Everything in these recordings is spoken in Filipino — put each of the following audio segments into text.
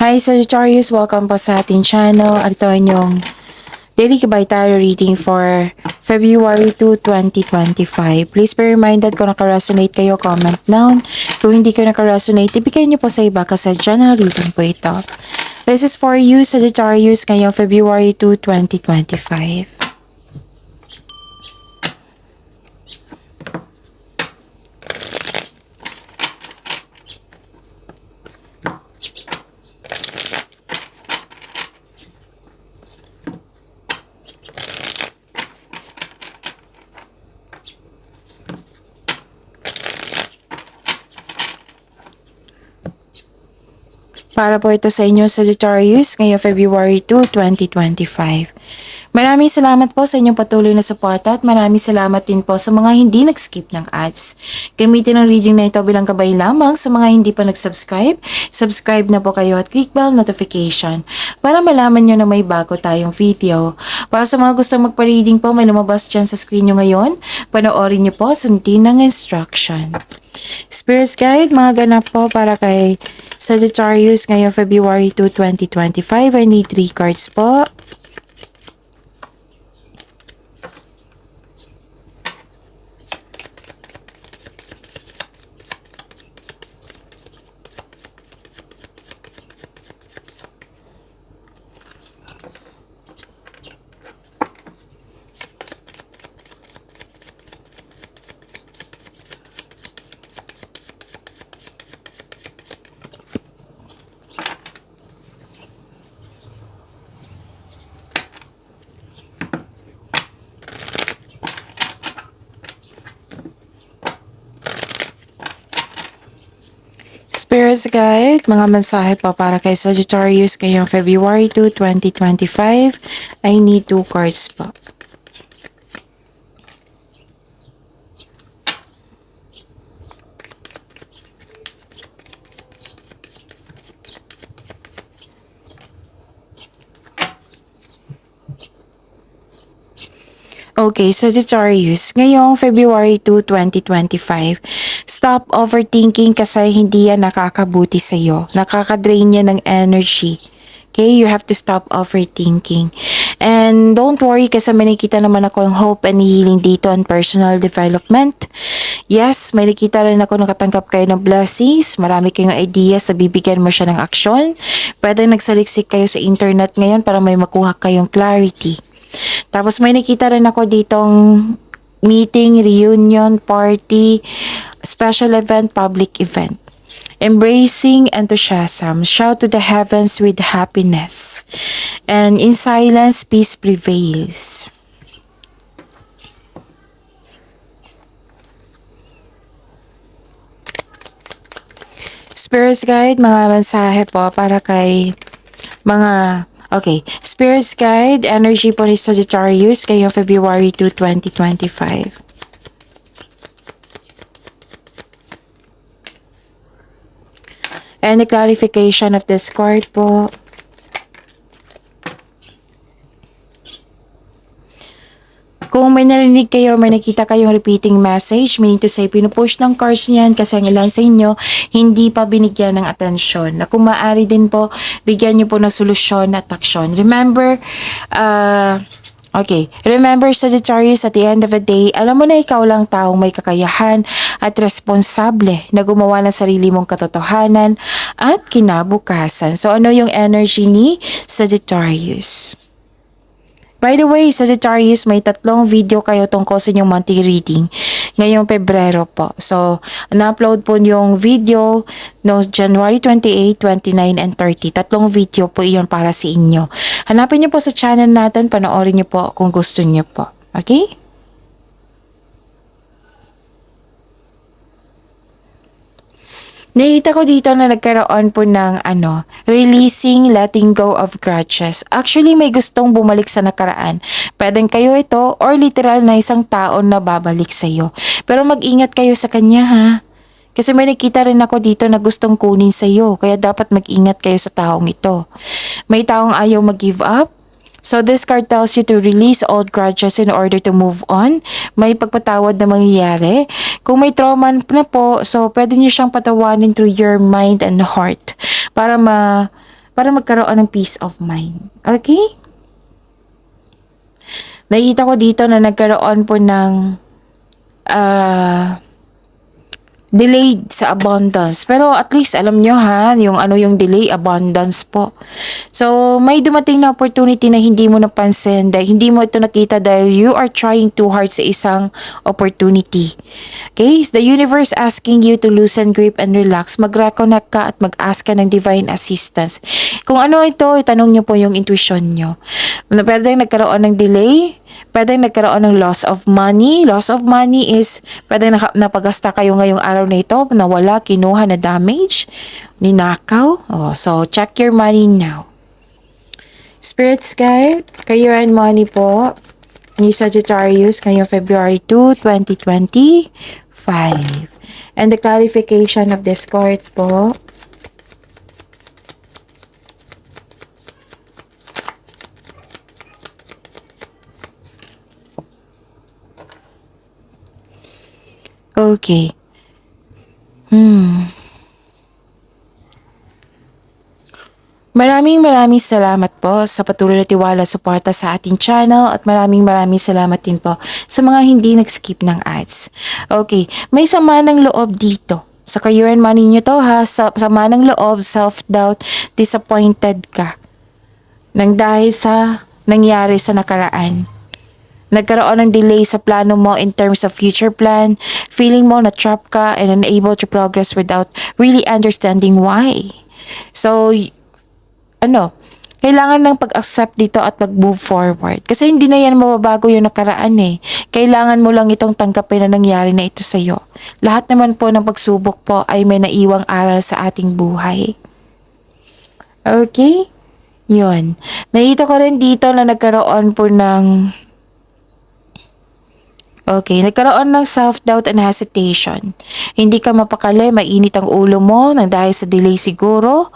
Hi Sagittarius! Welcome po sa ating channel. Ito yung Daily Gabay Tarot Reading for February 2, 2025. Please be reminded kung naka-resonate kayo, comment down. Kung hindi kayo naka-resonate, ibigay niyo po sa iba kasi general reading po ito. This is for you, Sagittarius, ngayong February 2, 2025. Para po ito sa inyo, Sagittarius, ngayong February 2, 2025. Maraming salamat po sa inyong patuloy na suporta at maraming salamat din po sa mga hindi nag-skip ng ads. Gamitin ang reading na ito bilang gabay lamang sa mga hindi pa nag-subscribe. Subscribe na po kayo at click bell notification para malaman nyo na may bago tayong video. Para sa mga gusto magpa-reading po, may lumabas dyan sa screen nyo ngayon. Panoorin nyo po, sundin ng instruction. Spirits Guide, mga ganap po para kay Sagittarius ngayong February 2, 2025. I need 3 cards po. Spirits Guide, mga mensahe pa para kay Sagittarius ngayong February 2, 2025. I need 2 cards po. Okay, Sagittarius, ngayong February 2, 2025, stop overthinking kasi hindi yan nakakabuti sa'yo. Nakakadrain yan ng energy. Okay, you have to stop overthinking. And don't worry kasi may nakita naman ako ng hope and healing dito and personal development. Yes, may nakita rin ako nakatanggap kayo ng blessings. Marami kayong ideas na bibigyan mo siya ng aksyon. Pwede nagsaliksik kayo sa internet ngayon para may makuha kayong clarity. Tapos may nakita rin ako ditong meeting, reunion, party, special event, public event. Embracing enthusiasm, shout to the heavens with happiness. And in silence, peace prevails. Spirits Guide, mga mensahe po para kay mga okay, Spirits Guide, energy po ni Sagittarius ngayong February 2, 2025. And the clarification of this card po. Kung may narinig kayo, may nakita kayong repeating message, meaning to say, pinupush ng cards niyan kasi ang ilan sa inyo, hindi pa binigyan ng atensyon. Na kung maaari din po, bigyan niyo po ng solusyon at aksyon. Remember, remember Sagittarius, at the end of the day, alam mo na ikaw lang taong may kakayahan at responsable na gumawa ng sarili mong katotohanan at kinabukasan. So ano yung energy ni Sagittarius? By the way, Sagittarius, may 3 video kayo tungkol sa inyong monthly reading ngayong Pebrero po. So, na-upload po yung video no January 28, 29, and 30. 3 video po iyon para sa inyo. Hanapin niyo po sa channel natin, panoorin niyo po kung gusto niyo po. Okay? Nakita ko dito na nagkaroon po ng releasing, letting go of grudges. Actually, may gustong bumalik sa nakaraan. Pwedeng kayo ito or literal na isang tao na babalik sa iyo. Pero mag-ingat kayo sa kanya ha. Kasi may nakita rin ako dito na gustong kunin sa iyo. Kaya dapat mag-ingat kayo sa taong ito. May taong ayaw mag-give up. So this card tells you to release old grudges in order to move on. May pagpatawad na mangyayari. Kung may trauma na po, so pwede niyo siyang patawanin through your mind and heart para para magkaroon ng peace of mind. Okay? Nakita ko dito na nagkaroon po ng delayed sa abundance. Pero at least alam nyo ha, yung delay, abundance po. So, may dumating na opportunity na hindi mo napansin dahil hindi mo ito nakita dahil you are trying too hard sa isang opportunity. Okay? The universe asking you to loosen grip and relax. Mag-reconnect ka at mag-ask ka ng divine assistance. Kung ano ito, itanong nyo po yung intuition nyo. Pwede nagkaroon ng delay, pwede nagkaroon ng loss of money. Loss of money is pwede napagasta kayo ngayong araw na ito, nawala, kinuha na damage, ninakaw. Oh, so, check your money now. Spirit's Guide, career and money po, ni Sagittarius ngayong February 2, 2025. And the clarification of this card po, okay. Maraming salamat po sa patuloy na tiwala suporta sa ating channel at maraming salamat din po sa mga hindi nag-skip ng ads. Okay, may sama ng loob dito. Sa career and money nyo to ha, sama ng loob, self-doubt, disappointed ka. Nang dahil sa nangyari sa nakaraan. Nagkaroon ng delay sa plano mo in terms of future plan, feeling mo na trap ka and unable to progress without really understanding why. So, kailangan ng pag-accept dito at mag-move forward. Kasi hindi na yan mababago yung nakaraan eh. Kailangan mo lang itong tanggapin na nangyari na ito sa'yo. Lahat naman po ng pagsubok po ay may naiwang aral sa ating buhay. Okay? Yun. Nakita ko rin dito na nagkaroon po ng nagkaroon ng self-doubt and hesitation. Hindi ka mapakali, mainit ang ulo mo nang dahil sa delay siguro.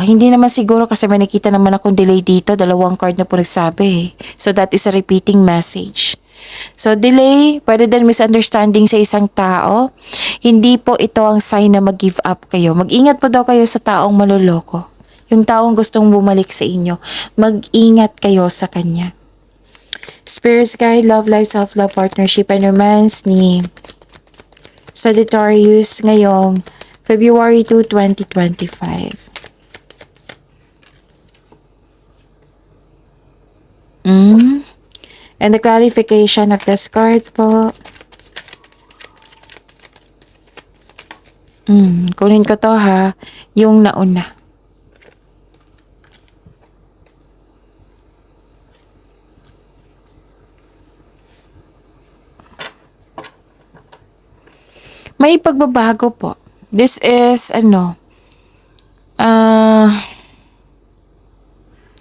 Hindi naman siguro kasi may nakita naman akong delay dito. 2 card na po nagsabi. So that is a repeating message. So delay, pwede din misunderstanding sa isang tao. Hindi po ito ang sign na mag-give up kayo. Mag-ingat po daw kayo sa taong maloloko. Yung taong gustong bumalik sa inyo. Mag-ingat kayo sa kanya. Spirit's Guide, Love Life, Self-Love, Partnership, and Romance ni Sagittarius ngayong February 2, 2025. And the clarification of this card po. Kunin ko to ha, yung nauna. May pagbabago po. This is,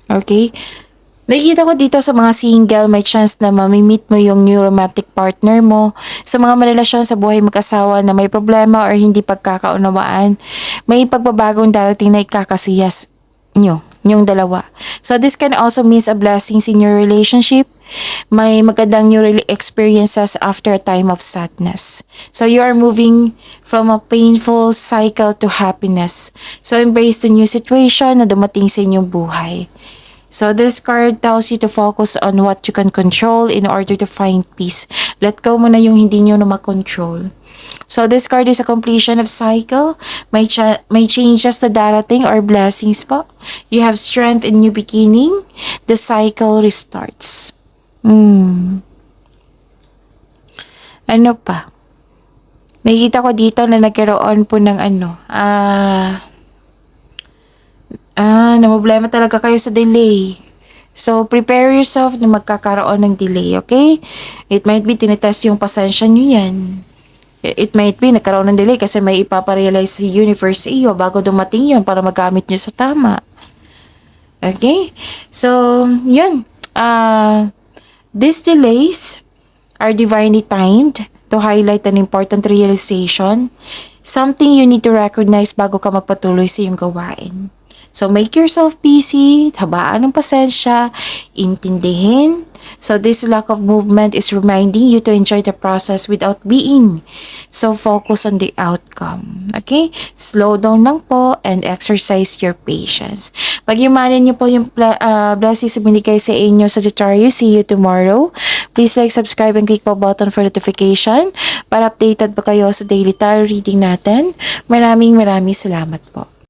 okay. Nakikita ko dito sa mga single, may chance na mamimit mo yung new romantic partner mo. Sa mga marelasyon sa buhay mag-asawa na may problema or hindi pagkakaunawaan, may pagbabagong darating na ikakasiyas nyo, yung dalawa. So this can also means a blessings in your relationship. May magandang new experiences after a time of sadness. So you are moving from a painful cycle to happiness. So embrace the new situation na dumating sa inyong buhay. So this card tells you to focus on what you can control in order to find peace. Let go mo na yung hindi nyo na makontrol. So this card is a completion of cycle. May changes na darating or blessings po. You have strength in new beginning. The cycle restarts. Ano pa? Nakikita ko dito na nagkaroon po ng problema talaga kayo sa delay. So, prepare yourself na magkakaroon ng delay, okay? It might be tinetest yung pasensya nyo yan. It might be nagkaroon ng delay kasi may ipaparealize sa universe sa iyo bago dumating yun para magamit nyo sa tama. Okay? So, yun. These delays are divinely timed to highlight an important realization, something you need to recognize bago ka magpatuloy sa iyong gawain. So make yourself busy, habaan ng pasensya, intindihin, So this lack of movement is reminding you to enjoy the process without being so focused on the outcome. Okay? Slow down lang po and exercise your patience. Pag-imanin niyo po yung blessings na binigay sa inyo, Sagittarius. See you tomorrow. Please like, subscribe, and click po button for notification para updated pa kayo sa daily tarot reading natin. Maraming salamat po.